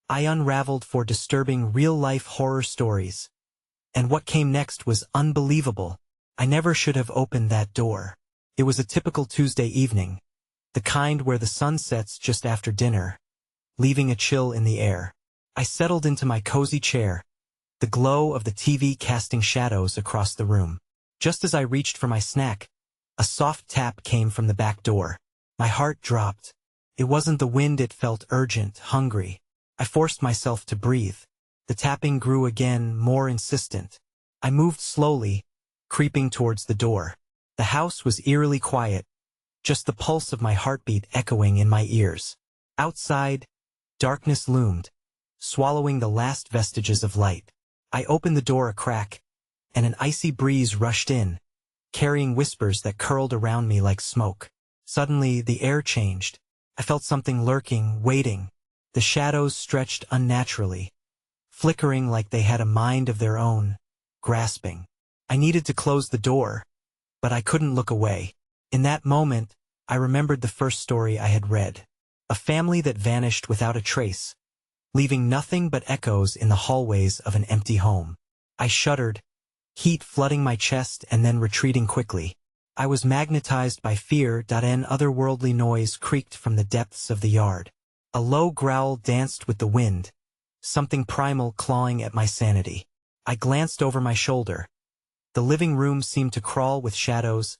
I unraveled for disturbing real-life horror stories. And what came next was unbelievable. I never should have opened that door. It was a typical Tuesday evening, the kind where the sun sets just after dinner, leaving a chill in the air. I settled into my cozy chair, the glow of the TV casting shadows across the room. Just as I reached for my snack, a soft tap came from the back door. My heart dropped. It wasn't the wind, it felt urgent, hungry. I forced myself to breathe. The tapping grew again, more insistent. I moved slowly, creeping towards the door. The house was eerily quiet, just the pulse of my heartbeat echoing in my ears. Outside, darkness loomed, swallowing the last vestiges of light. I opened the door a crack, and an icy breeze rushed in, carrying whispers that curled around me like smoke. Suddenly, the air changed. I felt something lurking, waiting. The shadows stretched unnaturally, flickering like they had a mind of their own, grasping. I needed to close the door, but I couldn't look away. In that moment, I remembered the first story I had read. A family that vanished without a trace, leaving nothing but echoes in the hallways of an empty home. I shuddered, heat flooding my chest and then retreating quickly. I was magnetized by fear. An otherworldly noise creaked from the depths of the yard. A low growl danced with the wind, something primal clawing at my sanity. I glanced over my shoulder. The living room seemed to crawl with shadows,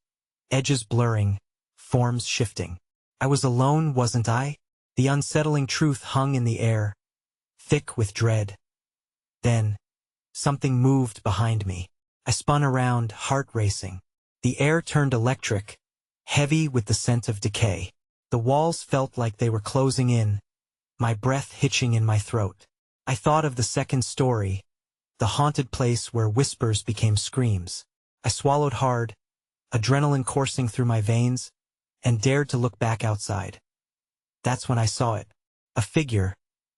edges blurring, forms shifting. I was alone, wasn't I? The unsettling truth hung in the air, thick with dread. Then, something moved behind me. I spun around, heart racing. The air turned electric, heavy with the scent of decay. The walls felt like they were closing in, my breath hitching in my throat. I thought of the second story, the haunted place where whispers became screams. I swallowed hard, adrenaline coursing through my veins, and dared to look back outside. That's when I saw it. A figure,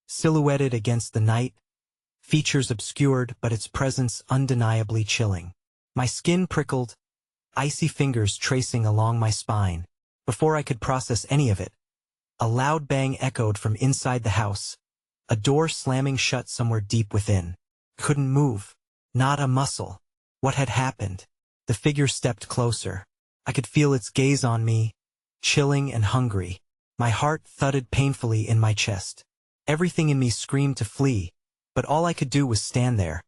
silhouetted against the night, features obscured but its presence undeniably chilling. My skin prickled, icy fingers tracing along my spine. Before I could process any of it, a loud bang echoed from inside the house, a door slamming shut somewhere deep within. Couldn't move. Not a muscle. What had happened? The figure stepped closer. I could feel its gaze on me, chilling and hungry. My heart thudded painfully in my chest. Everything in me screamed to flee, but all I could do was stand there,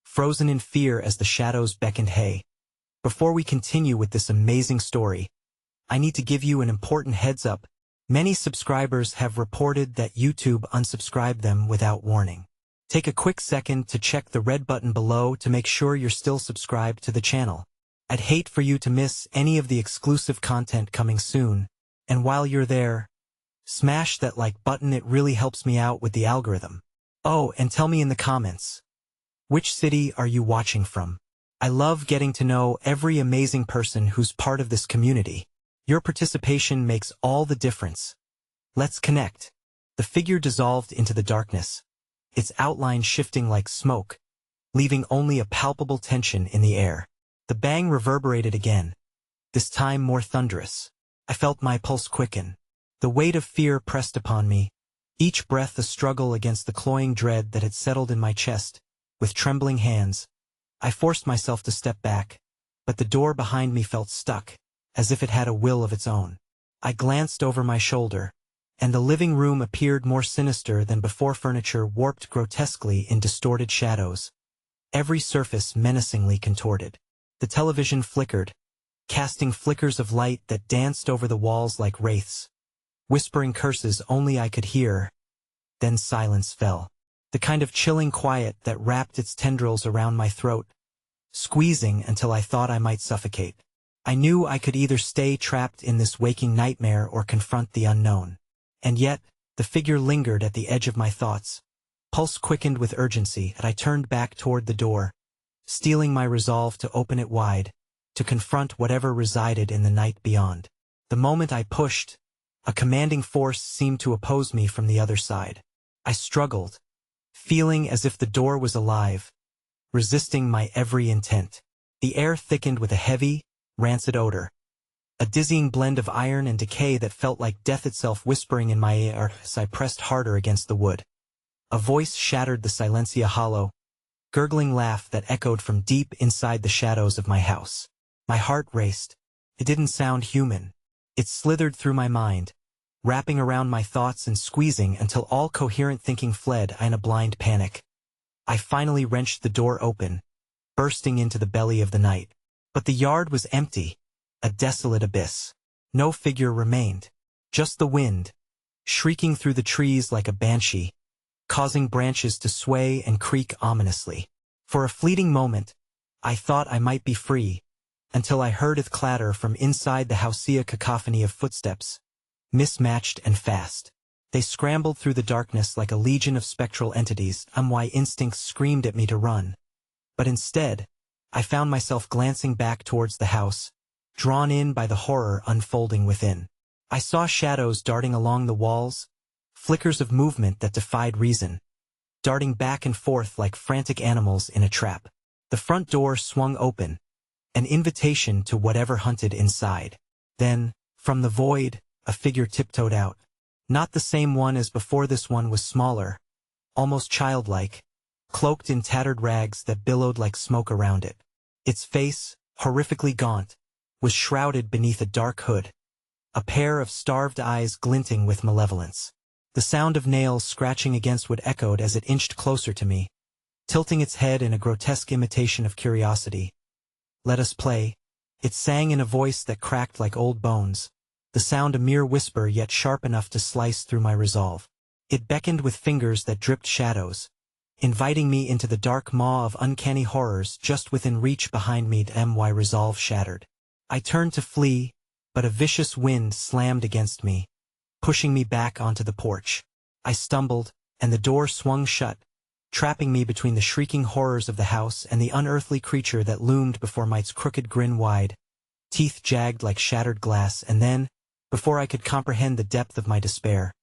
frozen in fear as the shadows beckoned. Hey, before we continue with this amazing story, I need to give you an important heads up. Many subscribers have reported that YouTube unsubscribed them without warning. Take a quick second to check the red button below to make sure you're still subscribed to the channel. I'd hate for you to miss any of the exclusive content coming soon, and while you're there, smash that like button, it really helps me out with the algorithm. Oh, and tell me in the comments, which city are you watching from? I love getting to know every amazing person who's part of this community. Your participation makes all the difference. Let's connect. The figure dissolved into the darkness, its outline shifting like smoke, leaving only a palpable tension in the air. The bang reverberated again, this time more thunderous. I felt my pulse quicken. The weight of fear pressed upon me, each breath a struggle against the cloying dread that had settled in my chest. With trembling hands, I forced myself to step back, but the door behind me felt stuck, as if it had a will of its own. I glanced over my shoulder, and the living room appeared more sinister than before. Furniture warped grotesquely in distorted shadows, every surface menacingly contorted. The television flickered, casting flickers of light that danced over the walls like wraiths, whispering curses only I could hear. Then silence fell, the kind of chilling quiet that wrapped its tendrils around my throat, squeezing until I thought I might suffocate. I knew I could either stay trapped in this waking nightmare or confront the unknown. And yet, the figure lingered at the edge of my thoughts. Pulse quickened with urgency, and I turned back toward the door, steeling my resolve to open it wide, to confront whatever resided in the night beyond. The moment I pushed, a commanding force seemed to oppose me from the other side. I struggled, feeling as if the door was alive, resisting my every intent. The air thickened with a heavy, rancid odor, a dizzying blend of iron and decay that felt like death itself whispering in my ear as I pressed harder against the wood. A voice shattered the silencia, hollow, gurgling laugh that echoed from deep inside the shadows of my house. My heart raced. It didn't sound human. It slithered through my mind, wrapping around my thoughts and squeezing until all coherent thinking fled in a blind panic. I finally wrenched the door open, bursting into the belly of the night. But the yard was empty, a desolate abyss. No figure remained. Just the wind, shrieking through the trees like a banshee, causing branches to sway and creak ominously. For a fleeting moment, I thought I might be free, until I heard it clatter from inside the house, a cacophony of footsteps, mismatched and fast. They scrambled through the darkness like a legion of spectral entities. My instincts screamed at me to run. But instead, I found myself glancing back towards the house, drawn in by the horror unfolding within. I saw shadows darting along the walls, flickers of movement that defied reason, darting back and forth like frantic animals in a trap. The front door swung open, an invitation to whatever hunted inside. Then, from the void, a figure tiptoed out. Not the same one as before. This one was smaller, almost childlike, cloaked in tattered rags that billowed like smoke around it. Its face, horrifically gaunt, was shrouded beneath a dark hood, a pair of starved eyes glinting with malevolence. The sound of nails scratching against wood echoed as it inched closer to me, tilting its head in a grotesque imitation of curiosity. "Let us play," it sang in a voice that cracked like old bones, the sound a mere whisper yet sharp enough to slice through my resolve. It beckoned with fingers that dripped shadows, inviting me into the dark maw of uncanny horrors just within reach behind me. My resolve shattered. I turned to flee, but a vicious wind slammed against me, pushing me back onto the porch. I stumbled, and the door swung shut, trapping me between the shrieking horrors of the house and the unearthly creature that loomed before Mike's crooked grin, wide, teeth jagged like shattered glass. And then, before I could comprehend the depth of my despair,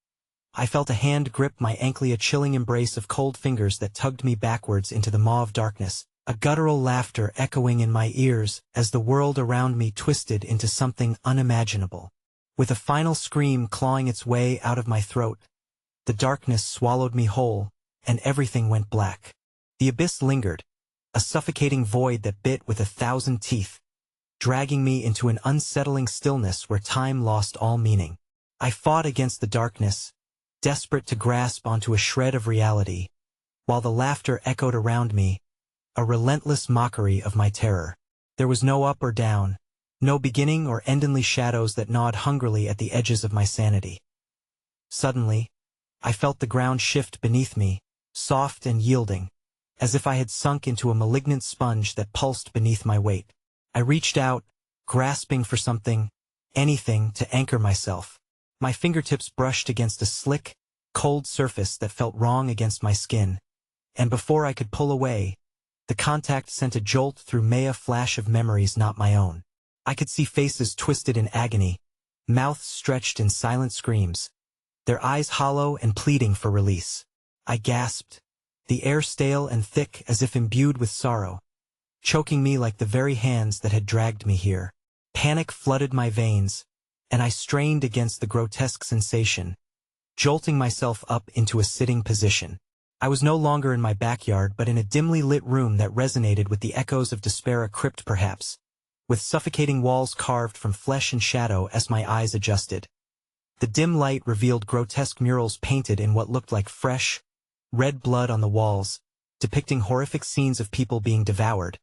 I felt a hand grip my ankle, a chilling embrace of cold fingers that tugged me backwards into the maw of darkness, a guttural laughter echoing in my ears as the world around me twisted into something unimaginable. With a final scream clawing its way out of my throat, the darkness swallowed me whole, and everything went black. The abyss lingered, a suffocating void that bit with 1,000 teeth, dragging me into an unsettling stillness where time lost all meaning. I fought against the darkness, desperate to grasp onto a shred of reality, while the laughter echoed around me, a relentless mockery of my terror. There was no up or down, no beginning or endingly shadows that gnawed hungrily at the edges of my sanity. Suddenly, I felt the ground shift beneath me, soft and yielding, as if I had sunk into a malignant sponge that pulsed beneath my weight. I reached out, grasping for something, anything, to anchor myself. My fingertips brushed against a slick, cold surface that felt wrong against my skin, and before I could pull away, the contact sent a jolt through me, a flash of memories not my own. I could see faces twisted in agony, mouths stretched in silent screams, their eyes hollow and pleading for release. I gasped, the air stale and thick as if imbued with sorrow, choking me like the very hands that had dragged me here. Panic flooded my veins, and I strained against the grotesque sensation, jolting myself up into a sitting position. I was no longer in my backyard but in a dimly lit room that resonated with the echoes of despair, a crypt perhaps, with suffocating walls carved from flesh and shadow. As my eyes adjusted, the dim light revealed grotesque murals painted in what looked like fresh, red blood on the walls, depicting horrific scenes of people being devoured,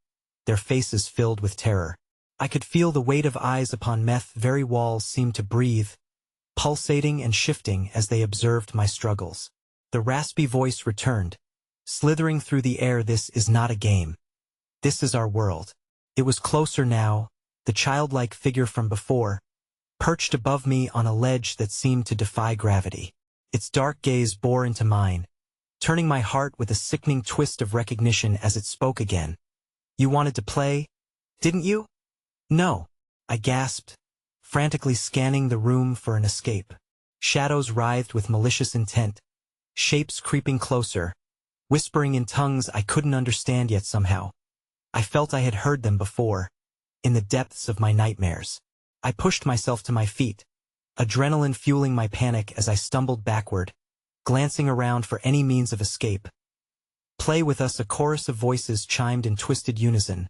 their faces filled with terror. I could feel the weight of eyes upon me. Very walls seemed to breathe, pulsating and shifting as they observed my struggles. The raspy voice returned, slithering through the air. "This is not a game. This is our world." It was closer now, the childlike figure from before, perched above me on a ledge that seemed to defy gravity. Its dark gaze bore into mine, turning my heart with a sickening twist of recognition as it spoke again. "You wanted to play, didn't you?" "No," I gasped, frantically scanning the room for an escape. Shadows writhed with malicious intent, shapes creeping closer, whispering in tongues I couldn't understand, yet somehow I felt I had heard them before, in the depths of my nightmares. I pushed myself to my feet, adrenaline fueling my panic as I stumbled backward, glancing around for any means of escape. "Play with us," a chorus of voices chimed in twisted unison,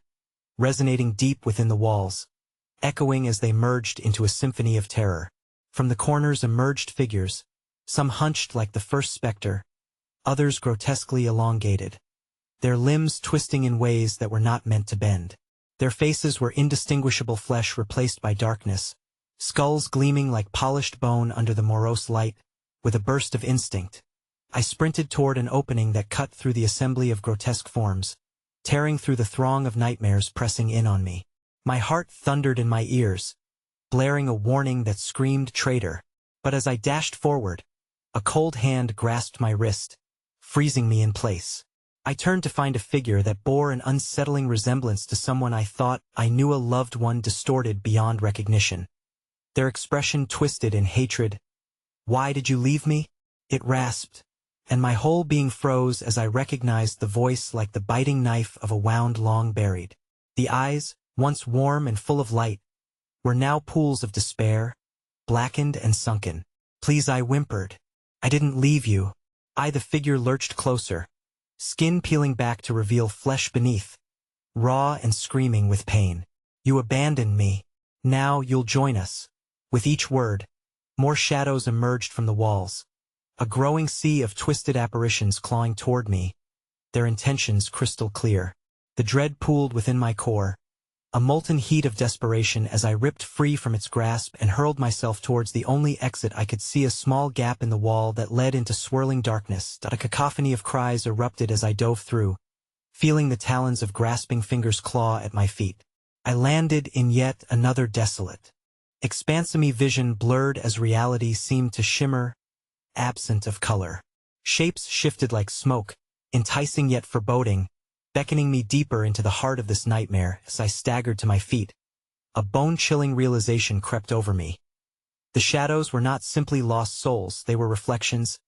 resonating deep within the walls, echoing as they merged into a symphony of terror. From the corners emerged figures, some hunched like the first specter, others grotesquely elongated, their limbs twisting in ways that were not meant to bend. Their faces were indistinguishable flesh replaced by darkness, skulls gleaming like polished bone under the morose light. With a burst of instinct, I sprinted toward an opening that cut through the assembly of grotesque forms, tearing through the throng of nightmares pressing in on me. My heart thundered in my ears, blaring a warning that screamed traitor. But as I dashed forward, a cold hand grasped my wrist, freezing me in place. I turned to find a figure that bore an unsettling resemblance to someone I thought I knew, a loved one distorted beyond recognition. Their expression twisted in hatred. "Why did you leave me?" it rasped, and my whole being froze as I recognized the voice like the biting knife of a wound long buried. The eyes, once warm and full of light, were now pools of despair, blackened and sunken. "Please," I whimpered. "I didn't leave you." The figure lurched closer, skin peeling back to reveal flesh beneath, raw and screaming with pain. "You abandoned me. Now you'll join us." With each word, more shadows emerged from the walls, a growing sea of twisted apparitions clawing toward me, their intentions crystal clear. The dread pooled within my core, a molten heat of desperation as I ripped free from its grasp and hurled myself towards the only exit I could see, a small gap in the wall that led into swirling darkness. A cacophony of cries erupted as I dove through, feeling the talons of grasping fingers claw at my feet. I landed in yet another desolate, expansive vision, blurred as reality seemed to shimmer, absent of color. Shapes shifted like smoke, enticing yet foreboding, beckoning me deeper into the heart of this nightmare. As I staggered to my feet, a bone-chilling realization crept over me. The shadows were not simply lost souls, they were reflections,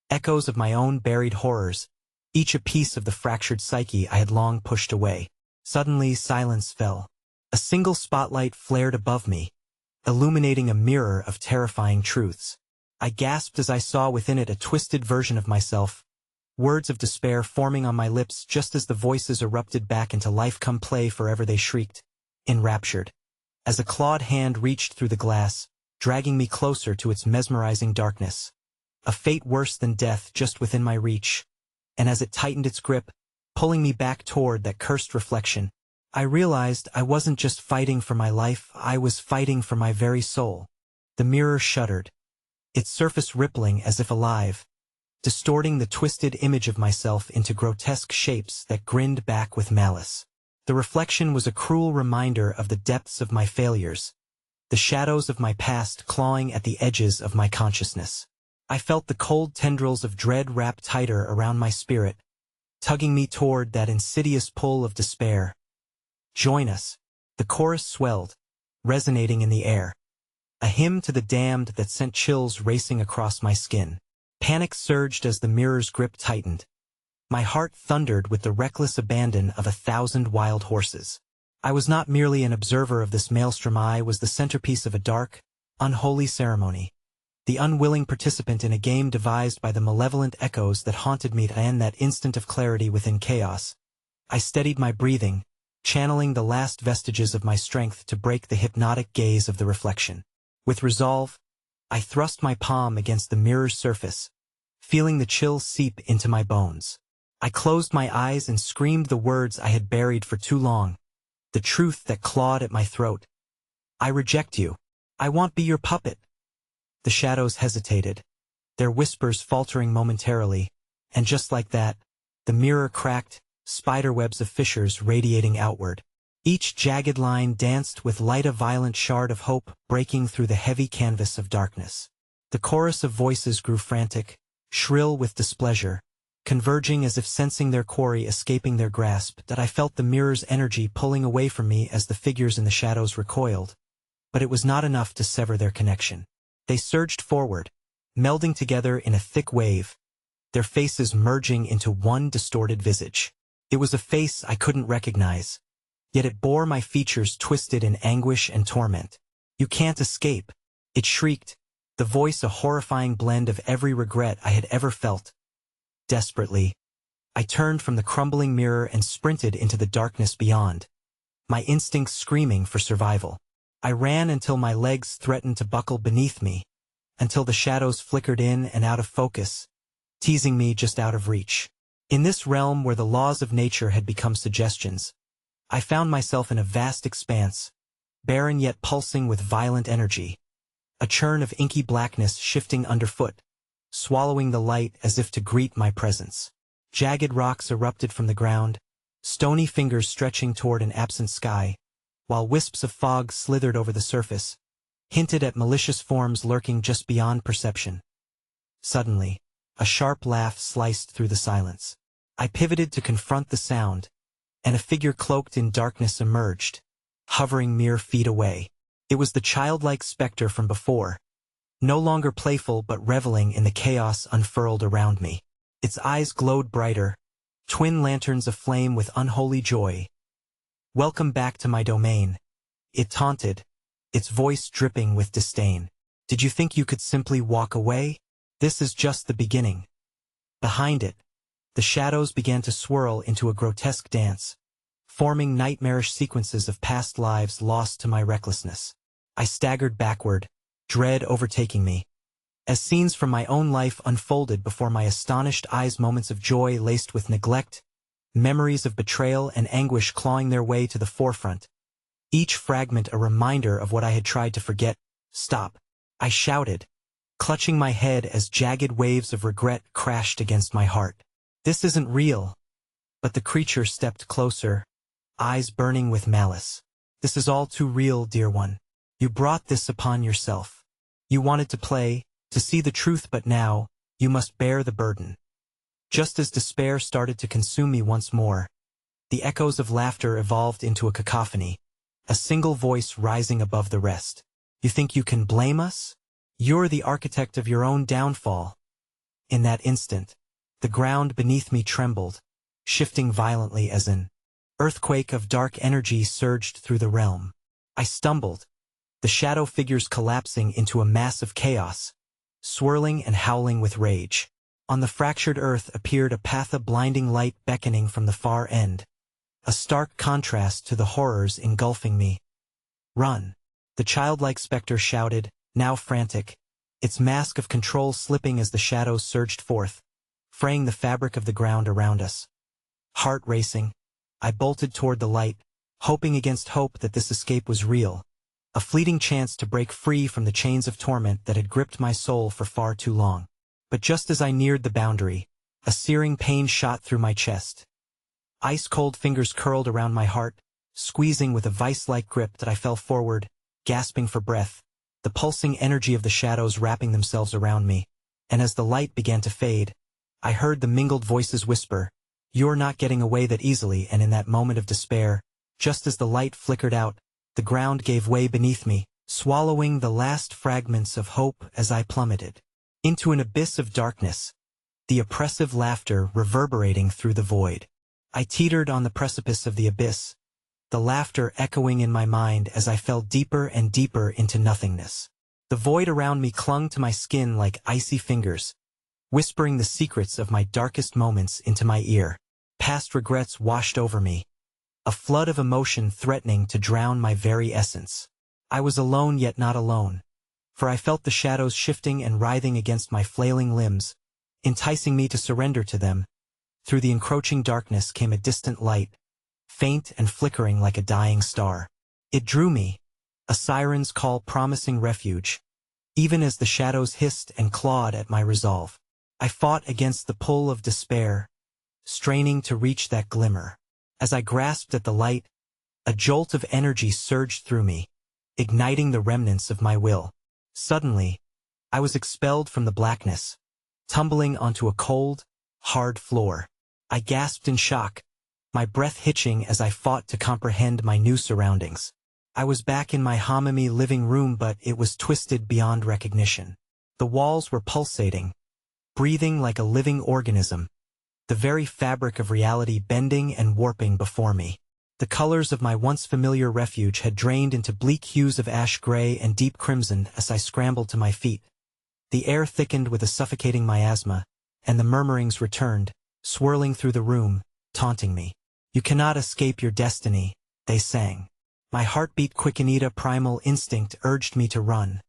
echoes of my own buried horrors, each a piece of the fractured psyche I had long pushed away. Suddenly silence fell. A single spotlight flared above me, illuminating a mirror of terrifying truths. I gasped as I saw within it a twisted version of myself, words of despair forming on my lips just as the voices erupted back into life. "Come play forever," they shrieked, enraptured, as a clawed hand reached through the glass, dragging me closer to its mesmerizing darkness. A fate worse than death just within my reach, and as it tightened its grip, pulling me back toward that cursed reflection, I realized I wasn't just fighting for my life, I was fighting for my very soul. The mirror shuddered, its surface rippling as if alive, distorting the twisted image of myself into grotesque shapes that grinned back with malice. The reflection was a cruel reminder of the depths of my failures, the shadows of my past clawing at the edges of my consciousness. I felt the cold tendrils of dread wrap tighter around my spirit, tugging me toward that insidious pull of despair. "Join us," the chorus swelled, resonating in the air, a hymn to the damned that sent chills racing across my skin. Panic surged as the mirror's grip tightened. My heart thundered with the reckless abandon of 1,000 wild horses. I was not merely an observer of this maelstrom, I was the centerpiece of a dark, unholy ceremony, the unwilling participant in a game devised by the malevolent echoes that haunted me. And that instant of clarity within chaos, I steadied my breathing, channeling the last vestiges of my strength to break the hypnotic gaze of the reflection. With resolve, I thrust my palm against the mirror's surface, feeling the chill seep into my bones. I closed my eyes and screamed the words I had buried for too long, the truth that clawed at my throat. "I reject you. I won't be your puppet." The shadows hesitated, their whispers faltering momentarily, and just like that, the mirror cracked, spiderwebs of fissures radiating outward. Each jagged line danced with light, a violent shard of hope breaking through the heavy canvas of darkness. The chorus of voices grew frantic, shrill with displeasure, converging as if sensing their quarry escaping their grasp. That I felt the mirror's energy pulling away from me as the figures in the shadows recoiled. But it was not enough to sever their connection. They surged forward, melding together in a thick wave, their faces merging into one distorted visage. It was a face I couldn't recognize, yet it bore my features twisted in anguish and torment. "You can't escape," it shrieked, the voice a horrifying blend of every regret I had ever felt. Desperately, I turned from the crumbling mirror and sprinted into the darkness beyond, my instincts screaming for survival. I ran until my legs threatened to buckle beneath me, until the shadows flickered in and out of focus, teasing me just out of reach. In this realm where the laws of nature had become suggestions, I found myself in a vast expanse, barren yet pulsing with violent energy, a churn of inky blackness shifting underfoot, swallowing the light as if to greet my presence. Jagged rocks erupted from the ground, stony fingers stretching toward an absent sky, while wisps of fog slithered over the surface, hinted at malicious forms lurking just beyond perception. Suddenly, a sharp laugh sliced through the silence. I pivoted to confront the sound, and a figure cloaked in darkness emerged, hovering mere feet away. It was the childlike specter from before, no longer playful but reveling in the chaos unfurled around me. Its eyes glowed brighter, twin lanterns aflame with unholy joy. "Welcome back to my domain," it taunted, its voice dripping with disdain. "Did you think you could simply walk away? This is just the beginning." Behind it, the shadows began to swirl into a grotesque dance, forming nightmarish sequences of past lives lost to my recklessness. I staggered backward, dread overtaking me, as scenes from my own life unfolded before my astonished eyes, moments of joy laced with neglect, memories of betrayal and anguish clawing their way to the forefront, each fragment a reminder of what I had tried to forget. "Stop," I shouted, clutching my head as jagged waves of regret crashed against my heart. "This isn't real." But the creature stepped closer, eyes burning with malice. "This is all too real, dear one. You brought this upon yourself. You wanted to play, to see the truth, but now, you must bear the burden." Just as despair started to consume me once more, the echoes of laughter evolved into a cacophony, a single voice rising above the rest. "You think you can blame us? You're the architect of your own downfall." In that instant, the ground beneath me trembled, shifting violently as an earthquake of dark energy surged through the realm. I stumbled, the shadow figures collapsing into a mass of chaos, swirling and howling with rage. On the fractured earth appeared a path of blinding light beckoning from the far end, a stark contrast to the horrors engulfing me. "Run!" the childlike specter shouted, now frantic, its mask of control slipping as the shadows surged forth, fraying the fabric of the ground around us. Heart racing, I bolted toward the light, hoping against hope that this escape was real, a fleeting chance to break free from the chains of torment that had gripped my soul for far too long. But just as I neared the boundary, a searing pain shot through my chest. Ice-cold fingers curled around my heart, squeezing with a vice-like grip that I fell forward, gasping for breath, the pulsing energy of the shadows wrapping themselves around me. And as the light began to fade, I heard the mingled voices whisper, "You're not getting away that easily." And in that moment of despair, just as the light flickered out, the ground gave way beneath me, swallowing the last fragments of hope as I plummeted into an abyss of darkness, the oppressive laughter reverberating through the void. I teetered on the precipice of the abyss, the laughter echoing in my mind as I fell deeper and deeper into nothingness. The void around me clung to my skin like icy fingers, whispering the secrets of my darkest moments into my ear. Past regrets washed over me, a flood of emotion threatening to drown my very essence. I was alone yet not alone, for I felt the shadows shifting and writhing against my flailing limbs, enticing me to surrender to them. Through the encroaching darkness came a distant light, faint and flickering like a dying star. It drew me, a siren's call promising refuge, even as the shadows hissed and clawed at my resolve. I fought against the pull of despair, straining to reach that glimmer. As I grasped at the light, a jolt of energy surged through me, igniting the remnants of my will. Suddenly, I was expelled from the blackness, tumbling onto a cold, hard floor. I gasped in shock, my breath hitching as I fought to comprehend my new surroundings. I was back in my homemy living room, but it was twisted beyond recognition. The walls were pulsating, breathing like a living organism, the very fabric of reality bending and warping before me. The colors of my once familiar refuge had drained into bleak hues of ash gray and deep crimson as I scrambled to my feet, The air thickened with a suffocating miasma, and the murmurings returned, swirling through the room, taunting me. "You cannot escape your destiny," they sang. My heartbeat quickened. A primal instinct urged me to run.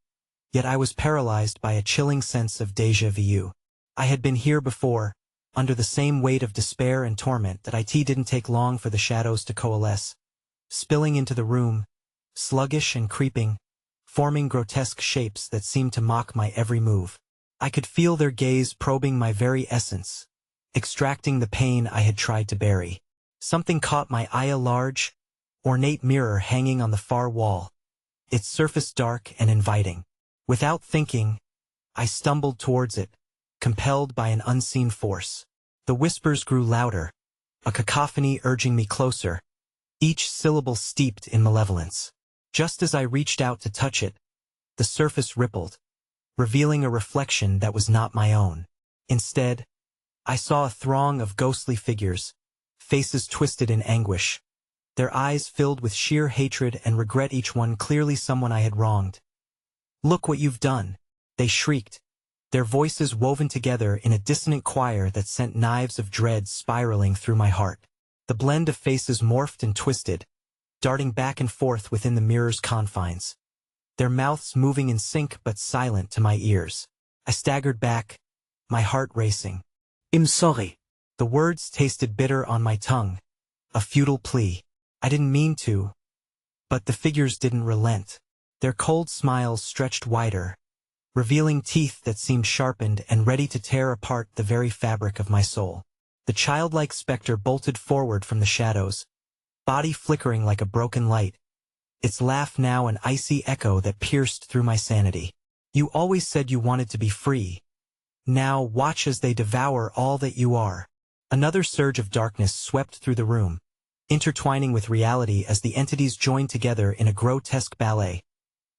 Yet I was paralyzed by a chilling sense of déjà vu. I had been here before, under the same weight of despair and torment that it didn't take long for the shadows to coalesce, spilling into the room, sluggish and creeping, forming grotesque shapes that seemed to mock my every move. I could feel their gaze probing my very essence, extracting the pain I had tried to bury. Something caught my eye: a large, ornate mirror hanging on the far wall, its surface dark and inviting. Without thinking, I stumbled towards it, compelled by an unseen force. The whispers grew louder, a cacophony urging me closer, each syllable steeped in malevolence. Just as I reached out to touch it, the surface rippled, revealing a reflection that was not my own. Instead, I saw a throng of ghostly figures, faces twisted in anguish, their eyes filled with sheer hatred and regret, each one clearly someone I had wronged. "Look what you've done," they shrieked, their voices woven together in a dissonant choir that sent knives of dread spiraling through my heart. The blend of faces morphed and twisted, darting back and forth within the mirror's confines, their mouths moving in sync but silent to my ears. I staggered back, my heart racing. "I'm sorry." The words tasted bitter on my tongue, a futile plea. I didn't mean to, but the figures didn't relent. Their cold smiles stretched wider, revealing teeth that seemed sharpened and ready to tear apart the very fabric of my soul. The childlike specter bolted forward from the shadows, body flickering like a broken light, its laugh now an icy echo that pierced through my sanity. "You always said you wanted to be free. Now watch as they devour all that you are." Another surge of darkness swept through the room, intertwining with reality as the entities joined together in a grotesque ballet,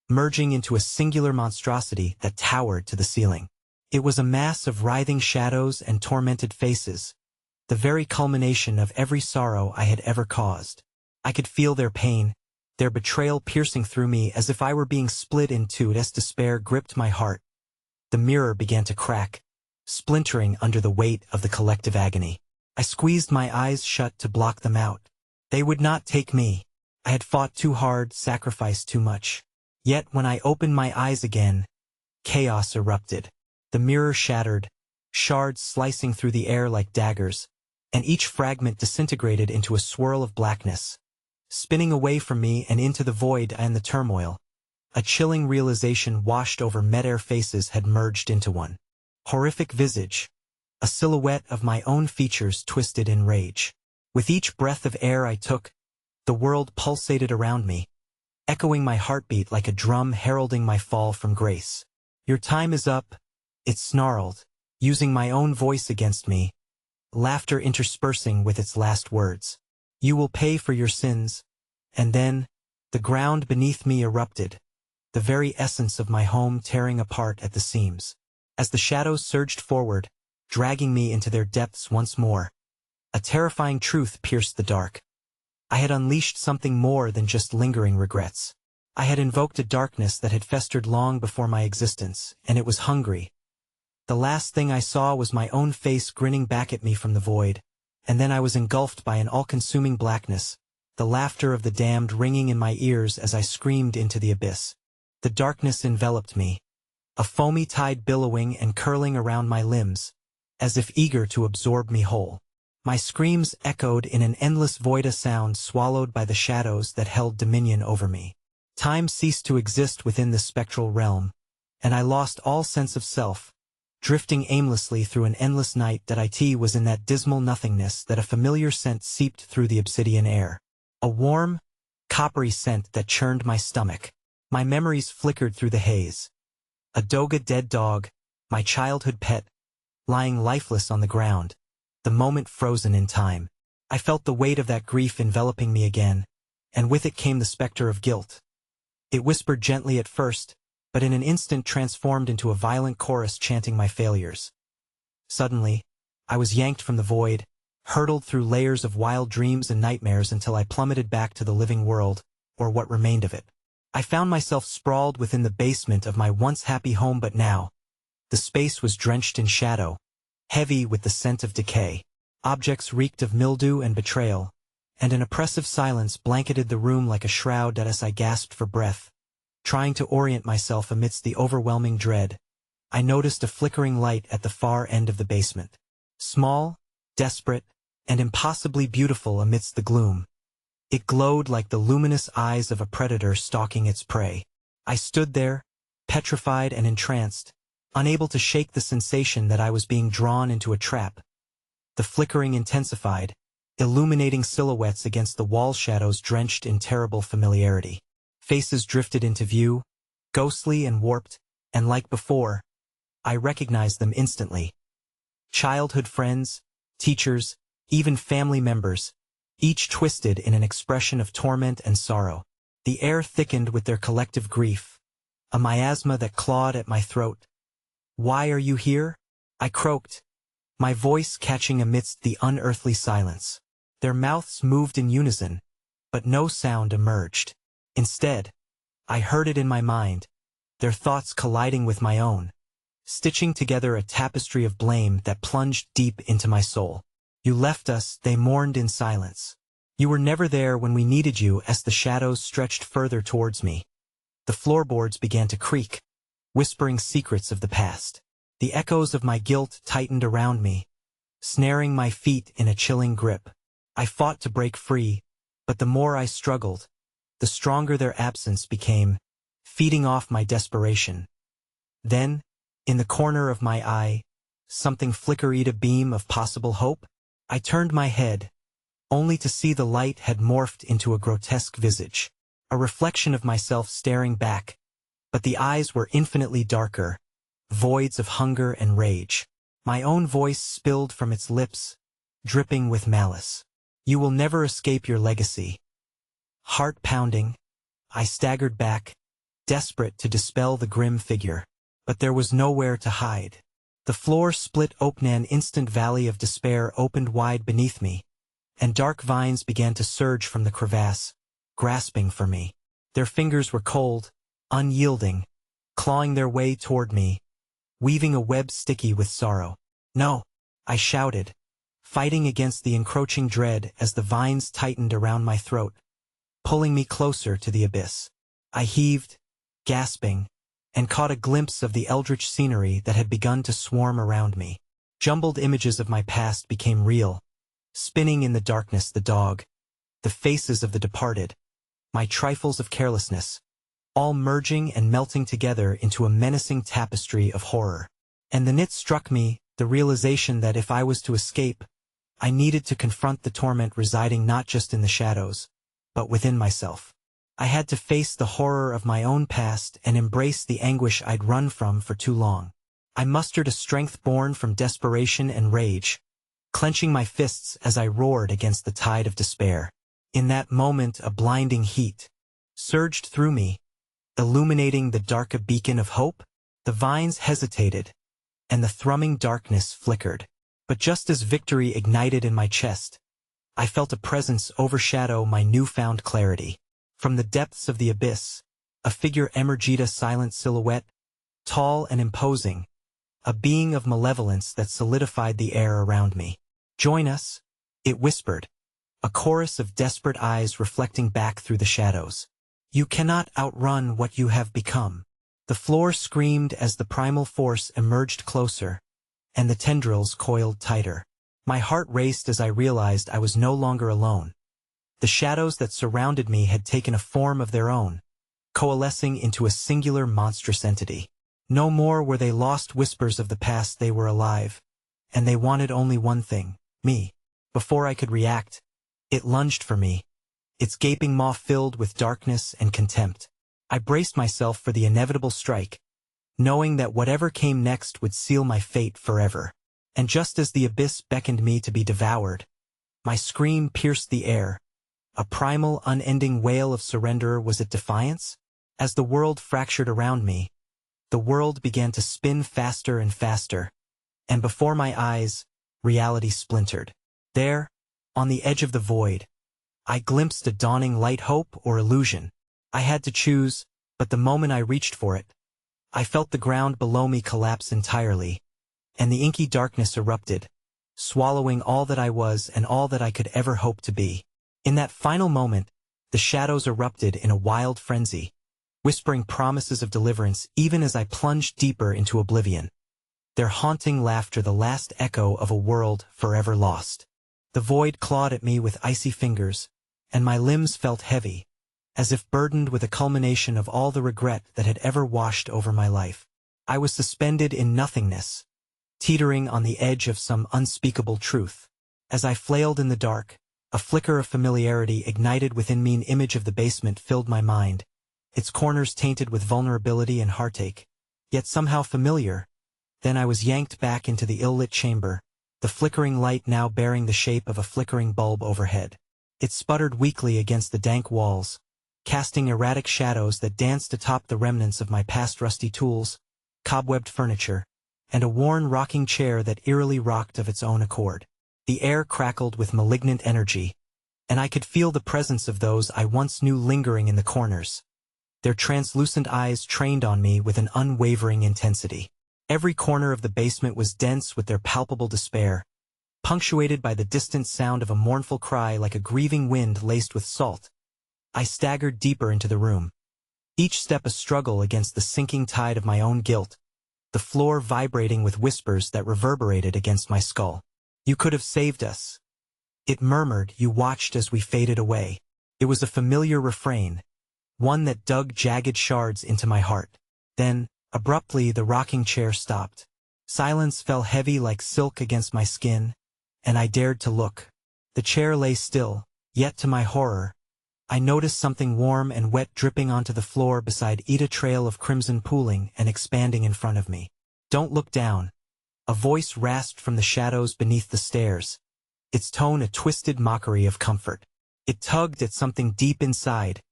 merging into a singular monstrosity that towered to the ceiling. It was a mass of writhing shadows and tormented faces, the very culmination of every sorrow I had ever caused. I could feel their pain, their betrayal piercing through me as if I were being split in two as despair gripped my heart. The mirror began to crack, splintering under the weight of the collective agony. I squeezed my eyes shut to block them out. They would not take me. I had fought too hard, sacrificed too much. Yet when I opened my eyes again, chaos erupted. The mirror shattered, shards slicing through the air like daggers, and each fragment disintegrated into a swirl of blackness, spinning away from me and into the void and the turmoil. A chilling realization washed over mid-air. Faces had merged into one horrific visage, a silhouette of my own features twisted in rage. With each breath of air I took, the world pulsated around me, echoing my heartbeat like a drum heralding my fall from grace. "Your time is up," it snarled, using my own voice against me, laughter interspersing with its last words. "You will pay for your sins." And then, the ground beneath me erupted, the very essence of my home tearing apart at the seams. As the shadows surged forward, dragging me into their depths once more, a terrifying truth pierced the dark. I had unleashed something more than just lingering regrets. I had invoked a darkness that had festered long before my existence, and it was hungry. The last thing I saw was my own face grinning back at me from the void, and then I was engulfed by an all-consuming blackness, the laughter of the damned ringing in my ears as I screamed into the abyss. The darkness enveloped me, a foamy tide billowing and curling around my limbs, as if eager to absorb me whole. My screams echoed in an endless void, a sound swallowed by the shadows that held dominion over me. Time ceased to exist within this spectral realm, and I lost all sense of self, drifting aimlessly through an endless night. That it was in that dismal nothingness that a familiar scent seeped through the obsidian air. A warm, coppery scent that churned my stomach. My memories flickered through the haze. A doga dead dog, my childhood pet, lying lifeless on the ground, the moment frozen in time. I felt the weight of that grief enveloping me again, and with it came the specter of guilt. It whispered gently at first, but in an instant transformed into a violent chorus chanting my failures. Suddenly, I was yanked from the void, hurtled through layers of wild dreams and nightmares until I plummeted back to the living world, or what remained of it. I found myself sprawled within the basement of my once happy home, but now, The space was drenched in shadow, heavy with the scent of decay. Objects reeked of mildew and betrayal, and an oppressive silence blanketed the room like a shroud as I gasped for breath. Trying to orient myself amidst the overwhelming dread, I noticed a flickering light at the far end of the basement. Small, desperate, and impossibly beautiful amidst the gloom. It glowed like the luminous eyes of a predator stalking its prey. I stood there, petrified and entranced, unable to shake the sensation that I was being drawn into a trap. The flickering intensified, illuminating silhouettes against the wall shadows drenched in terrible familiarity. Faces drifted into view, ghostly and warped, and like before, I recognized them instantly. Childhood friends, teachers, even family members, each twisted in an expression of torment and sorrow. The air thickened with their collective grief, a miasma that clawed at my throat. "Why are you here?" I croaked, my voice catching amidst the unearthly silence. Their mouths moved in unison, but no sound emerged. Instead, I heard it in my mind, their thoughts colliding with my own, stitching together a tapestry of blame that plunged deep into my soul. "You left us," they mourned in silence. "You were never there when we needed you," as the shadows stretched further towards me. The floorboards began to creak, whispering secrets of the past. The echoes of my guilt tightened around me, snaring my feet in a chilling grip. I fought to break free, but the more I struggled, the stronger their absence became, feeding off my desperation. Then, in the corner of my eye, something flickered, a beam of possible hope. I turned my head, only to see the light had morphed into a grotesque visage, a reflection of myself staring back, but the eyes were infinitely darker, voids of hunger and rage. My own voice spilled from its lips, dripping with malice. "You will never escape your legacy." Heart pounding, I staggered back, desperate to dispel the grim figure. But there was nowhere to hide. The floor split open, an instant valley of despair opened wide beneath me, and dark vines began to surge from the crevasse, grasping for me. Their fingers were cold, unyielding, clawing their way toward me, weaving a web sticky with sorrow. "No!" I shouted, fighting against the encroaching dread as the vines tightened around my throat, pulling me closer to the abyss. I heaved, gasping, and caught a glimpse of the eldritch scenery that had begun to swarm around me. Jumbled images of my past became real, spinning in the darkness: the dog, the faces of the departed, my trifles of carelessness, all merging and melting together into a menacing tapestry of horror. And then it struck me, the realization that if I was to escape, I needed to confront the torment residing not just in the shadows, but within myself. I had to face the horror of my own past and embrace the anguish I'd run from for too long. I mustered a strength born from desperation and rage, clenching my fists as I roared against the tide of despair. In that moment, a blinding heat surged through me, illuminating the dark, a beacon of hope. The vines hesitated, and the thrumming darkness flickered. But just as victory ignited in my chest, I felt a presence overshadow my newfound clarity. From the depths of the abyss, a figure emerged, a silent silhouette, tall and imposing, a being of malevolence that solidified the air around me. "Join us," it whispered, a chorus of desperate eyes reflecting back through the shadows. "You cannot outrun what you have become." The floor screamed as the primal force emerged closer, and the tendrils coiled tighter. My heart raced as I realized I was no longer alone. The shadows that surrounded me had taken a form of their own, coalescing into a singular monstrous entity. No more were they lost whispers of the past, they were alive, and they wanted only one thing: me. Before I could react, it lunged for me, its gaping maw filled with darkness and contempt. I braced myself for the inevitable strike, knowing that whatever came next would seal my fate forever. And just as the abyss beckoned me to be devoured, my scream pierced the air. A primal, unending wail of surrender. Was it defiance? As the world fractured around me, the world began to spin faster and faster, and before my eyes, reality splintered. There, on the edge of the void, I glimpsed a dawning light: hope or illusion. I had to choose, but the moment I reached for it, I felt the ground below me collapse entirely, and the inky darkness erupted, swallowing all that I was and all that I could ever hope to be. In that final moment, the shadows erupted in a wild frenzy, whispering promises of deliverance even as I plunged deeper into oblivion. Their haunting laughter, the last echo of a world forever lost. The void clawed at me with icy fingers, and my limbs felt heavy, as if burdened with a culmination of all the regret that had ever washed over my life. I was suspended in nothingness, teetering on the edge of some unspeakable truth. As I flailed in the dark, a flicker of familiarity ignited within me. An image of the basement filled my mind, its corners tainted with vulnerability and heartache, yet somehow familiar. Then I was yanked back into the ill-lit chamber, the flickering light now bearing the shape of a flickering bulb overhead. It sputtered weakly against the dank walls, casting erratic shadows that danced atop the remnants of my past rusty tools, cobwebbed furniture, and a worn rocking chair that eerily rocked of its own accord. The air crackled with malignant energy, and I could feel the presence of those I once knew lingering in the corners, their translucent eyes trained on me with an unwavering intensity. Every corner of the basement was dense with their palpable despair, punctuated by the distant sound of a mournful cry like a grieving wind laced with salt. I staggered deeper into the room, each step a struggle against the sinking tide of my own guilt, the floor vibrating with whispers that reverberated against my skull. "You could have saved us," it murmured. "You watched as we faded away." It was a familiar refrain, one that dug jagged shards into my heart. Then, abruptly, the rocking chair stopped. Silence fell heavy like silk against my skin, and I dared to look. The chair lay still, yet to my horror, I noticed something warm and wet dripping onto the floor beside it, a trail of crimson pooling and expanding in front of me. "Don't look down," a voice rasped from the shadows beneath the stairs, its tone a twisted mockery of comfort. It tugged at something deep inside,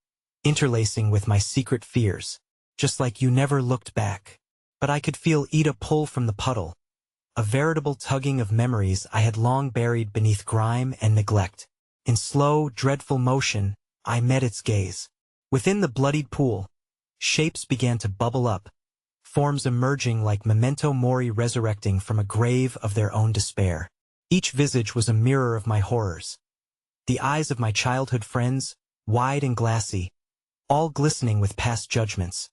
interlacing with my secret fears. "Just like you never looked back." But I could feel Ida pull from the puddle, a veritable tugging of memories I had long buried beneath grime and neglect. In slow, dreadful motion, I met its gaze. Within the bloodied pool, shapes began to bubble up, forms emerging like memento mori resurrecting from a grave of their own despair. Each visage was a mirror of my horrors. The eyes of my childhood friends, wide and glassy, all glistening with past judgments,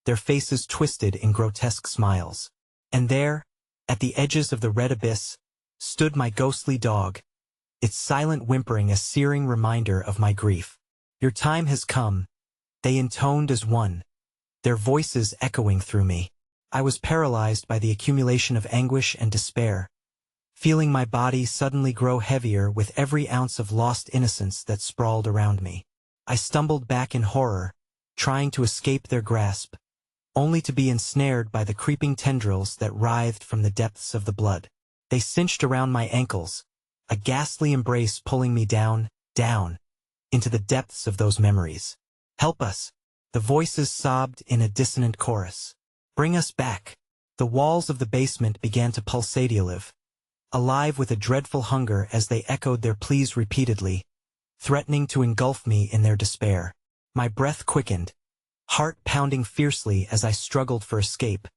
their faces twisted in grotesque smiles. And there, at the edges of the red abyss, stood my ghostly dog, its silent whimpering a searing reminder of my grief. "Your time has come," they intoned as one, their voices echoing through me. I was paralyzed by the accumulation of anguish and despair, feeling my body suddenly grow heavier with every ounce of lost innocence that sprawled around me. I stumbled back in horror, trying to escape their grasp, only to be ensnared by the creeping tendrils that writhed from the depths of the blood. They cinched around my ankles, a ghastly embrace pulling me down, into the depths of those memories. "Help us," the voices sobbed in a dissonant chorus. "Bring us back." The walls of the basement began to pulsate, alive with a dreadful hunger as they echoed their pleas repeatedly, threatening to engulf me in their despair. My breath quickened, heart pounding fiercely as I struggled for escape,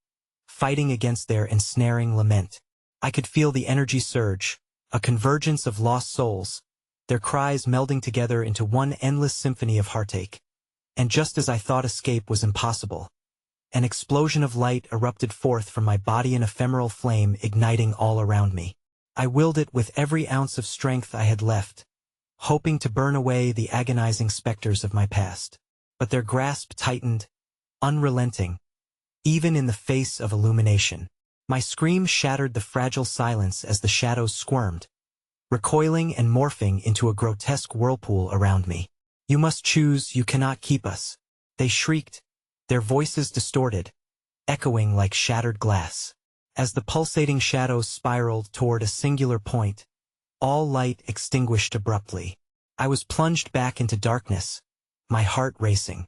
fighting against their ensnaring lament. I could feel the energy surge, a convergence of lost souls, their cries melding together into one endless symphony of heartache. And just as I thought escape was impossible, an explosion of light erupted forth from my body, an ephemeral flame igniting all around me. I willed it with every ounce of strength I had left, hoping to burn away the agonizing specters of my past. But their grasp tightened, unrelenting, even in the face of illumination. My scream shattered the fragile silence as the shadows squirmed, recoiling and morphing into a grotesque whirlpool around me. "You must choose, you cannot keep us," they shrieked, their voices distorted, echoing like shattered glass. As the pulsating shadows spiraled toward a singular point, all light extinguished abruptly. I was plunged back into darkness, my heart racing,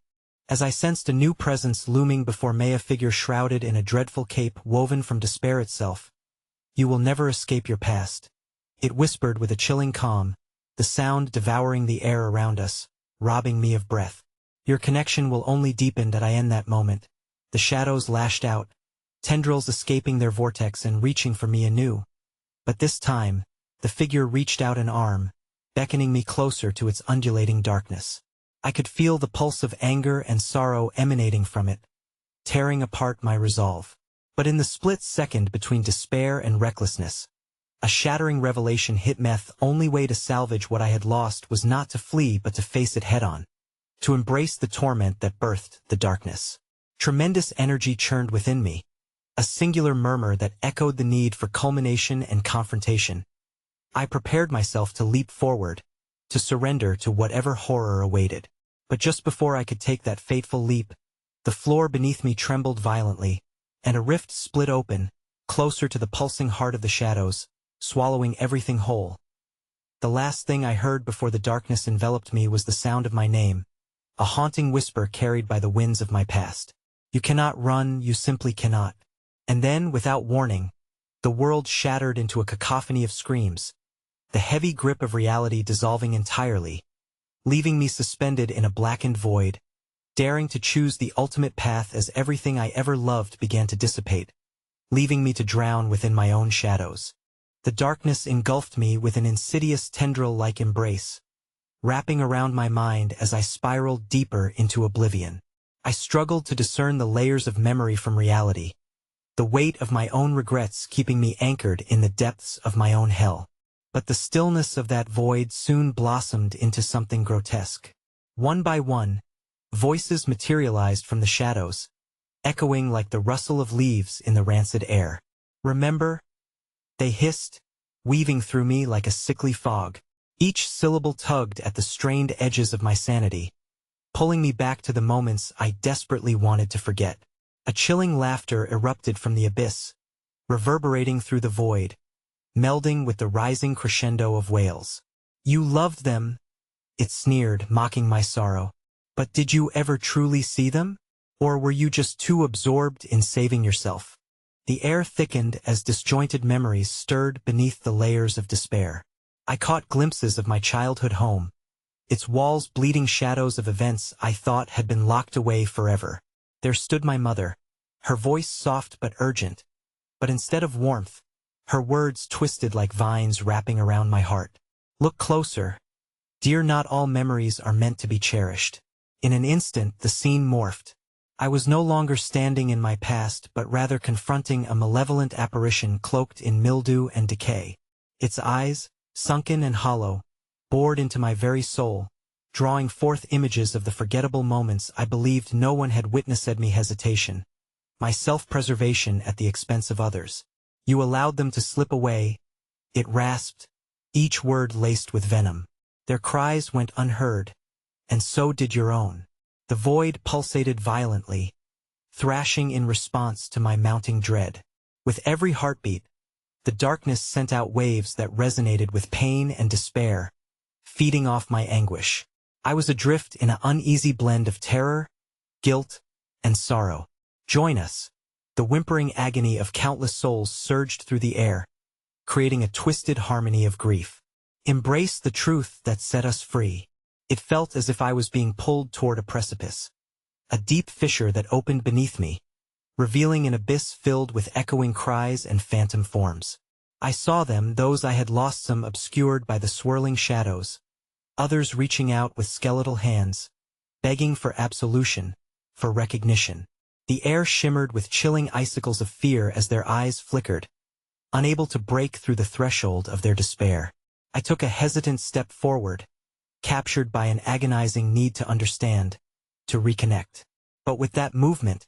as I sensed a new presence looming before me, a figure shrouded in a dreadful cape woven from despair itself. "You will never escape your past," it whispered with a chilling calm, the sound devouring the air around us, robbing me of breath. "Your connection will only deepen that I end that moment, The shadows lashed out, tendrils escaping their vortex and reaching for me anew. But this time, the figure reached out an arm, beckoning me closer to its undulating darkness. I could feel the pulse of anger and sorrow emanating from it, tearing apart my resolve. But in the split second between despair and recklessness, a shattering revelation hit me. The only way to salvage what I had lost was not to flee but to face it head-on, to embrace the torment that birthed the darkness. Tremendous energy churned within me, a singular murmur that echoed the need for culmination and confrontation. I prepared myself to leap forward, to surrender to whatever horror awaited. But just before I could take that fateful leap, the floor beneath me trembled violently, and a rift split open, closer to the pulsing heart of the shadows, swallowing everything whole. The last thing I heard before the darkness enveloped me was the sound of my name, a haunting whisper carried by the winds of my past. You cannot run, you simply cannot. And then, without warning, the world shattered into a cacophony of screams, the heavy grip of reality dissolving entirely, leaving me suspended in a blackened void, daring to choose the ultimate path as everything I ever loved began to dissipate, leaving me to drown within my own shadows. The darkness engulfed me with an insidious tendril-like embrace, wrapping around my mind as I spiraled deeper into oblivion. I struggled to discern the layers of memory from reality, the weight of my own regrets keeping me anchored in the depths of my own hell. But the stillness of that void soon blossomed into something grotesque. One by one, voices materialized from the shadows, echoing like the rustle of leaves in the rancid air. Remember? They hissed, weaving through me like a sickly fog. Each syllable tugged at the strained edges of my sanity, pulling me back to the moments I desperately wanted to forget. A chilling laughter erupted from the abyss, reverberating through the void, melding with the rising crescendo of wails. You loved them, it sneered, mocking my sorrow. But did you ever truly see them? Or were you just too absorbed in saving yourself? The air thickened as disjointed memories stirred beneath the layers of despair. I caught glimpses of my childhood home, its walls bleeding shadows of events I thought had been locked away forever. There stood my mother, her voice soft but urgent, but instead of warmth, her words twisted like vines wrapping around my heart. Look closer. Dear, not all memories are meant to be cherished. In an instant, the scene morphed. I was no longer standing in my past, but rather confronting a malevolent apparition cloaked in mildew and decay. Its eyes, sunken and hollow, bored into my very soul, drawing forth images of the forgettable moments I believed no one had witnessed. Me hesitation, my self-preservation at the expense of others. You allowed them to slip away, it rasped, each word laced with venom. Their cries went unheard, and so did your own. The void pulsated violently, thrashing in response to my mounting dread. With every heartbeat, the darkness sent out waves that resonated with pain and despair, feeding off my anguish. I was adrift in an uneasy blend of terror, guilt, and sorrow. Join us. The whimpering agony of countless souls surged through the air, creating a twisted harmony of grief. Embrace the truth that set us free. It felt as if I was being pulled toward a precipice, a deep fissure that opened beneath me, revealing an abyss filled with echoing cries and phantom forms. I saw them, those I had lost, some obscured by the swirling shadows, others reaching out with skeletal hands, begging for absolution, for recognition. The air shimmered with chilling icicles of fear as their eyes flickered, unable to break through the threshold of their despair. I took a hesitant step forward, captured by an agonizing need to understand, to reconnect. But with that movement,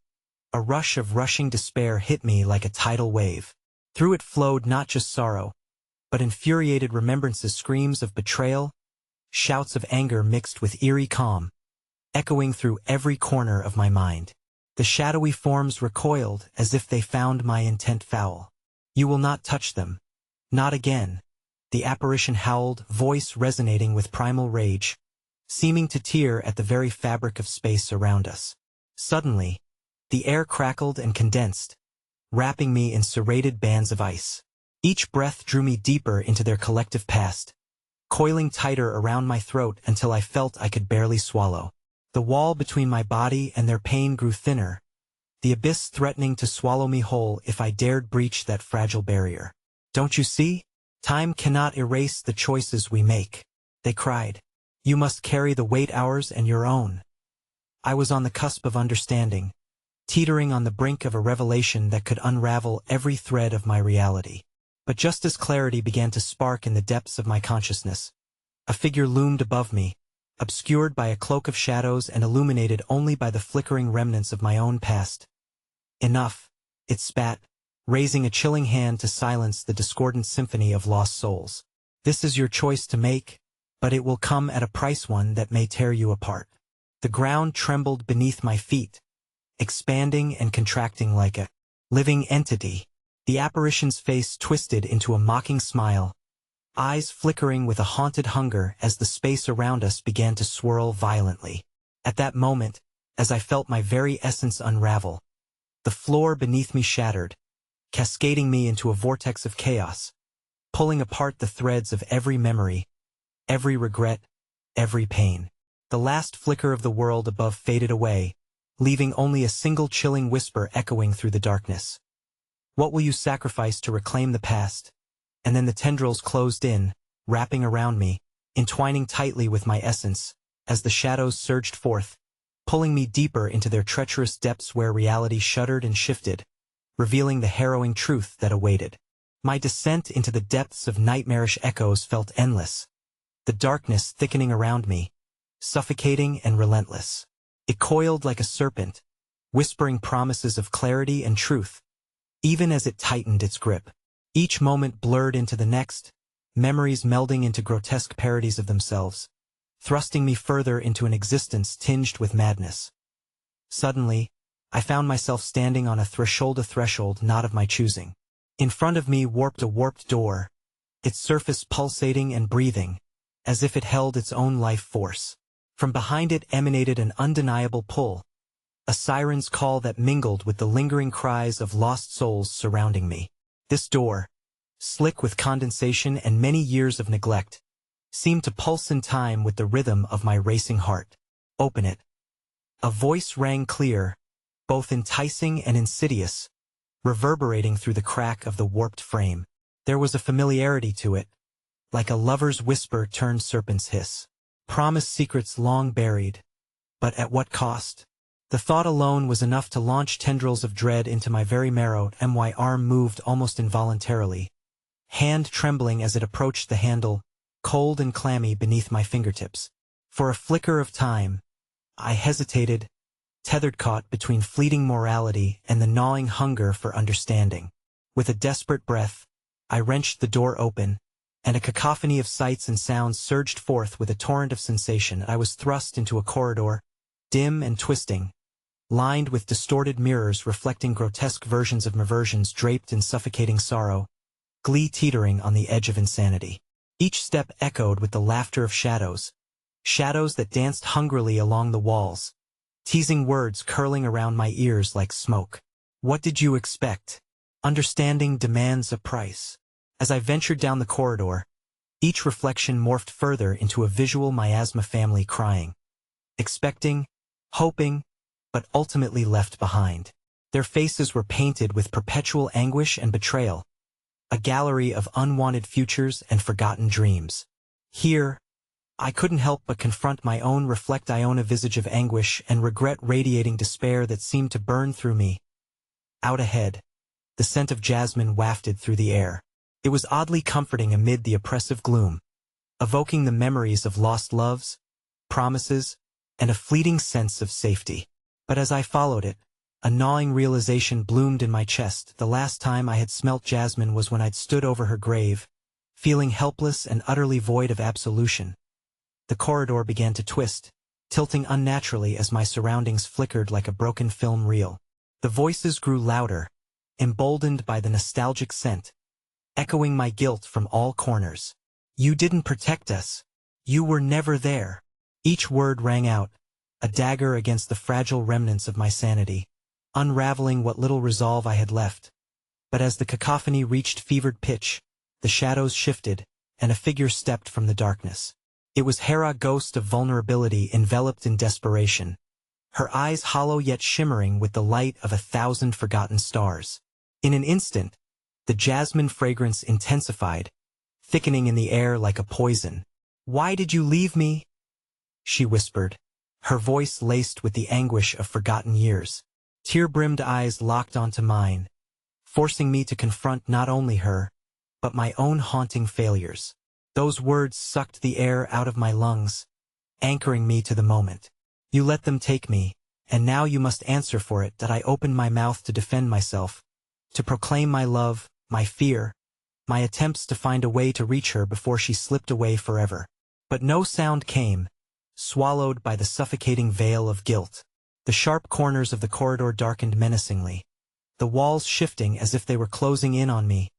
a rush of rushing despair hit me like a tidal wave. Through it flowed not just sorrow, but infuriated remembrances, screams of betrayal, shouts of anger mixed with eerie calm, echoing through every corner of my mind. The shadowy forms recoiled as if they found my intent foul. You will not touch them. Not again. The apparition howled, voice resonating with primal rage, seeming to tear at the very fabric of space around us. Suddenly, the air crackled and condensed, wrapping me in serrated bands of ice. Each breath drew me deeper into their collective past, coiling tighter around my throat until I felt I could barely swallow. The wall between my body and their pain grew thinner, the abyss threatening to swallow me whole if I dared breach that fragile barrier. "Don't you see? Time cannot erase the choices we make," they cried. "You must carry the weight ours and your own." I was on the cusp of understanding, teetering on the brink of a revelation that could unravel every thread of my reality. But just as clarity began to spark in the depths of my consciousness, a figure loomed above me, obscured by a cloak of shadows and illuminated only by the flickering remnants of my own past. "Enough," it spat, raising a chilling hand to silence the discordant symphony of lost souls. "This is your choice to make, but it will come at a price, one that may tear you apart." The ground trembled beneath my feet, expanding and contracting like a living entity. The apparition's face twisted into a mocking smile, eyes flickering with a haunted hunger as the space around us began to swirl violently. At that moment, as I felt my very essence unravel, the floor beneath me shattered, cascading me into a vortex of chaos, pulling apart the threads of every memory, every regret, every pain. The last flicker of the world above faded away, leaving only a single chilling whisper echoing through the darkness. "What will you sacrifice to reclaim the past?" And then the tendrils closed in, wrapping around me, entwining tightly with my essence, as the shadows surged forth, pulling me deeper into their treacherous depths where reality shuddered and shifted, revealing the harrowing truth that awaited. My descent into the depths of nightmarish echoes felt endless, the darkness thickening around me, suffocating and relentless. It coiled like a serpent, whispering promises of clarity and truth, even as it tightened its grip. Each moment blurred into the next, memories melding into grotesque parodies of themselves, thrusting me further into an existence tinged with madness. Suddenly, I found myself standing on a threshold not of my choosing. In front of me warped a warped door, its surface pulsating and breathing, as if it held its own life force. From behind it emanated an undeniable pull, a siren's call that mingled with the lingering cries of lost souls surrounding me. This door, slick with condensation and many years of neglect, seemed to pulse in time with the rhythm of my racing heart. "Open it." A voice rang clear, both enticing and insidious, reverberating through the crack of the warped frame. There was a familiarity to it, like a lover's whisper turned serpent's hiss. Promised secrets long buried, but at what cost? The thought alone was enough to launch tendrils of dread into my very marrow. My arm moved almost involuntarily, hand trembling as it approached the handle, cold and clammy beneath my fingertips. For a flicker of time, I hesitated, tethered caught between fleeting morality and the gnawing hunger for understanding. With a desperate breath, I wrenched the door open, and a cacophony of sights and sounds surged forth with a torrent of sensation. I was thrust into a corridor, dim and twisting, lined with distorted mirrors reflecting grotesque versions of perversions draped in suffocating sorrow, glee teetering on the edge of insanity. Each step echoed with the laughter of shadows, shadows that danced hungrily along the walls, teasing words curling around my ears like smoke. "What did you expect? Understanding demands a price." As I ventured down the corridor, each reflection morphed further into a visual miasma family crying, expecting, hoping, but ultimately left behind. Their faces were painted with perpetual anguish and betrayal, a gallery of unwanted futures and forgotten dreams. Here, I couldn't help but confront my own reflect-Iona visage of anguish and regret radiating despair that seemed to burn through me. Out ahead, the scent of jasmine wafted through the air. It was oddly comforting amid the oppressive gloom, evoking the memories of lost loves, promises, and a fleeting sense of safety. But as I followed it, a gnawing realization bloomed in my chest. The last time I had smelt jasmine was when I'd stood over her grave, feeling helpless and utterly void of absolution. The corridor began to twist, tilting unnaturally as my surroundings flickered like a broken film reel. The voices grew louder, emboldened by the nostalgic scent, echoing my guilt from all corners. "You didn't protect us. You were never there." Each word rang out, a dagger against the fragile remnants of my sanity, unraveling what little resolve I had left. But as the cacophony reached fevered pitch, the shadows shifted, and a figure stepped from the darkness. It was Hera, ghost of vulnerability enveloped in desperation, her eyes hollow yet shimmering with the light of 1,000 forgotten stars. In an instant, the jasmine fragrance intensified, thickening in the air like a poison. "Why did you leave me?" she whispered, her voice laced with the anguish of forgotten years. Tear-brimmed eyes locked onto mine, forcing me to confront not only her, but my own haunting failures. Those words sucked the air out of my lungs, anchoring me to the moment. "You let them take me, and now you must answer for it that I opened my mouth to defend myself, to proclaim my love, my fear, my attempts to find a way to reach her before she slipped away forever." But no sound came, swallowed by the suffocating veil of guilt. The sharp corners of the corridor darkened menacingly, the walls shifting as if they were closing in on me.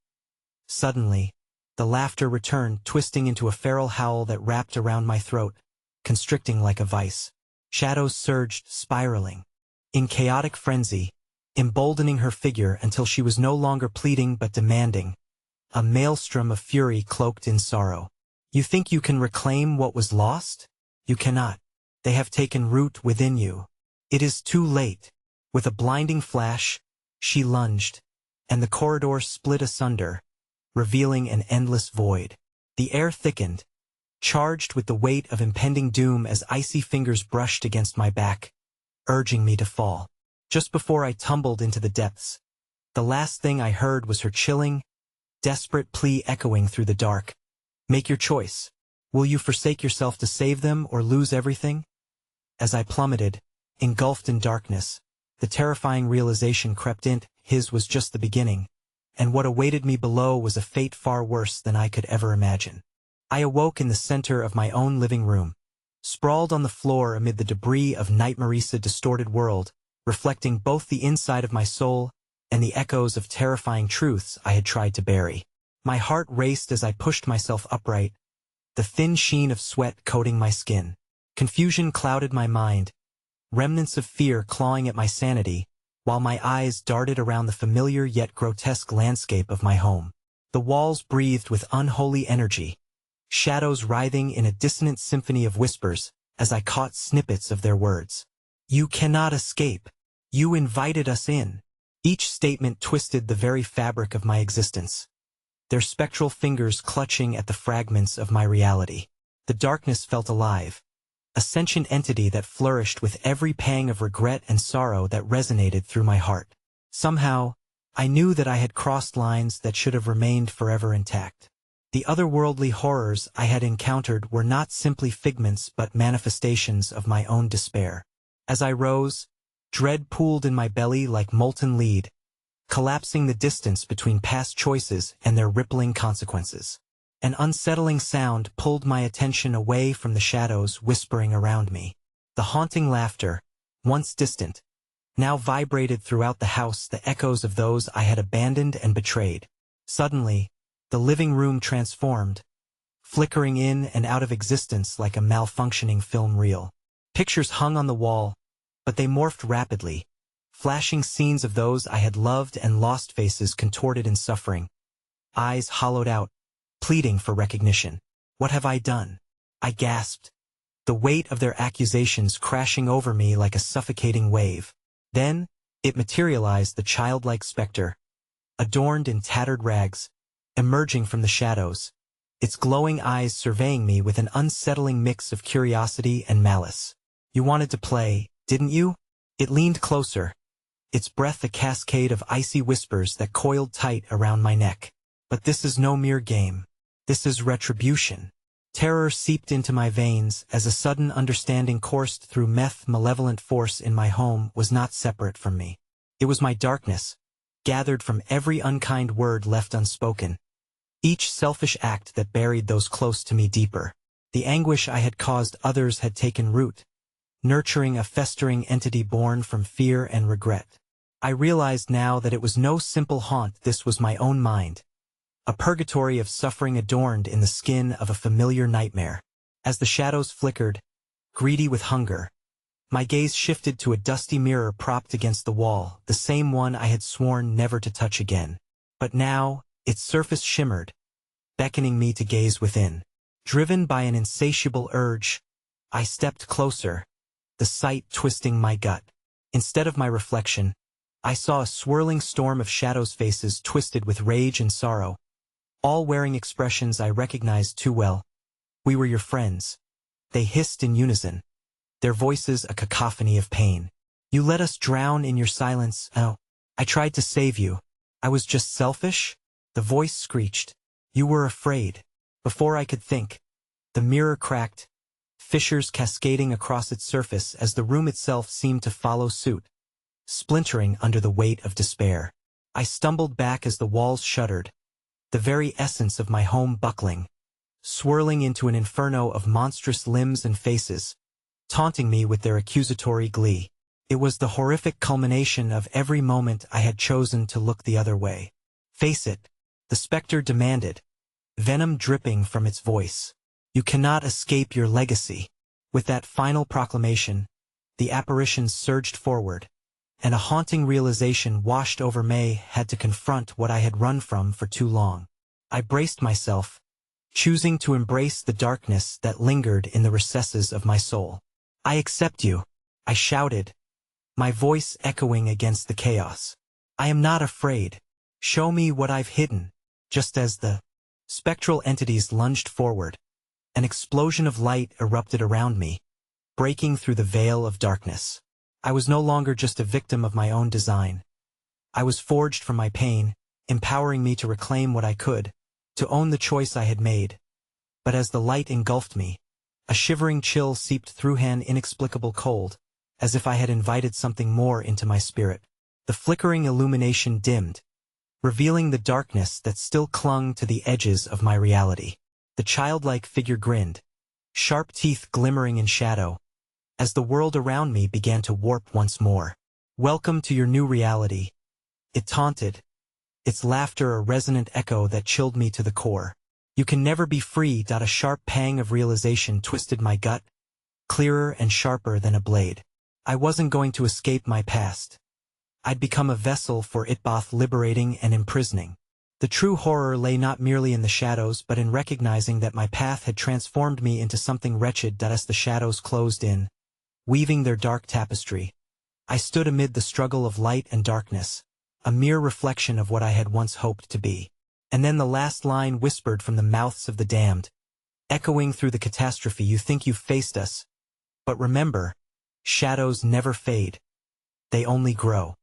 Suddenly, the laughter returned, twisting into a feral howl that wrapped around my throat, constricting like a vice. Shadows surged, spiraling, in chaotic frenzy, emboldening her figure until she was no longer pleading but demanding, a maelstrom of fury cloaked in sorrow. "You think you can reclaim what was lost? You cannot. They have taken root within you. It is too late." With a blinding flash, she lunged, and the corridor split asunder, revealing an endless void. The air thickened, charged with the weight of impending doom as icy fingers brushed against my back, urging me to fall. Just before I tumbled into the depths, the last thing I heard was her chilling, desperate plea echoing through the dark. "Make your choice. Will you forsake yourself to save them or lose everything?" As I plummeted, engulfed in darkness, the terrifying realization crept in, his was just the beginning, and what awaited me below was a fate far worse than I could ever imagine. I awoke in the center of my own living room, sprawled on the floor amid the debris of Nightmare's distorted world, reflecting both the inside of my soul and the echoes of terrifying truths I had tried to bury. My heart raced as I pushed myself upright, the thin sheen of sweat coating my skin. Confusion clouded my mind, remnants of fear clawing at my sanity, while my eyes darted around the familiar yet grotesque landscape of my home. The walls breathed with unholy energy, shadows writhing in a dissonant symphony of whispers as I caught snippets of their words. "You cannot escape. You invited us in." Each statement twisted the very fabric of my existence, their spectral fingers clutching at the fragments of my reality. The darkness felt alive, a sentient entity that flourished with every pang of regret and sorrow that resonated through my heart. Somehow, I knew that I had crossed lines that should have remained forever intact. The otherworldly horrors I had encountered were not simply figments but manifestations of my own despair. As I rose, dread pooled in my belly like molten lead, collapsing the distance between past choices and their rippling consequences. An unsettling sound pulled my attention away from the shadows whispering around me. The haunting laughter, once distant, now vibrated throughout the house, the echoes of those I had abandoned and betrayed. Suddenly, the living room transformed, flickering in and out of existence like a malfunctioning film reel. Pictures hung on the wall, but they morphed rapidly, flashing scenes of those I had loved and lost, faces contorted in suffering, eyes hollowed out, pleading for recognition. "What have I done?" I gasped, the weight of their accusations crashing over me like a suffocating wave. Then, it materialized, the childlike specter, adorned in tattered rags, emerging from the shadows, its glowing eyes surveying me with an unsettling mix of curiosity and malice. "You wanted to play, didn't you?" It leaned closer, its breath a cascade of icy whispers that coiled tight around my neck. "But this is no mere game. This is retribution." Terror seeped into my veins as a sudden understanding coursed through. Malevolent force in my home was not separate from me. It was my darkness, gathered from every unkind word left unspoken, each selfish act that buried those close to me deeper. The anguish I had caused others had taken root, nurturing a festering entity born from fear and regret. I realized now that it was no simple haunt, this was my own mind, a purgatory of suffering adorned in the skin of a familiar nightmare. As the shadows flickered, greedy with hunger, my gaze shifted to a dusty mirror propped against the wall, the same one I had sworn never to touch again. But now, its surface shimmered, beckoning me to gaze within. Driven by an insatiable urge, I stepped closer, the sight twisting my gut. Instead of my reflection, I saw a swirling storm of shadows, faces twisted with rage and sorrow, all wearing expressions I recognized too well. "We were your friends," they hissed in unison, their voices a cacophony of pain. "You let us drown in your silence. Oh, I tried to save you. I was just selfish," the voice screeched. "You were afraid." Before I could think, the mirror cracked, fissures cascading across its surface as the room itself seemed to follow suit, splintering under the weight of despair. I stumbled back as the walls shuddered, the very essence of my home buckling, swirling into an inferno of monstrous limbs and faces, taunting me with their accusatory glee. It was the horrific culmination of every moment I had chosen to look the other way. "Face it," the specter demanded, venom dripping from its voice. "You cannot escape your legacy." With that final proclamation, the apparition surged forward, and a haunting realization washed over me. Had to confront what I had run from for too long. I braced myself, choosing to embrace the darkness that lingered in the recesses of my soul. "I accept you," I shouted, my voice echoing against the chaos. "I am not afraid. Show me what I've hidden." Just as the spectral entities lunged forward, an explosion of light erupted around me, breaking through the veil of darkness. I was no longer just a victim of my own design. I was forged from my pain, empowering me to reclaim what I could, to own the choice I had made. But as the light engulfed me, a shivering chill seeped through, an inexplicable cold, as if I had invited something more into my spirit. The flickering illumination dimmed, revealing the darkness that still clung to the edges of my reality. The childlike figure grinned, sharp teeth glimmering in shadow, as the world around me began to warp once more. "Welcome to your new reality," it taunted, its laughter a resonant echo that chilled me to the core. "You can never be free." A sharp pang of realization twisted my gut, clearer and sharper than a blade. I wasn't going to escape my past. I'd become a vessel for it, both liberating and imprisoning. The true horror lay not merely in the shadows but in recognizing that my path had transformed me into something wretched. As the shadows closed in, weaving their dark tapestry, I stood amid the struggle of light and darkness, a mere reflection of what I had once hoped to be. And then the last line whispered from the mouths of the damned, echoing through the catastrophe. "You think you've faced us, but remember, shadows never fade. They only grow."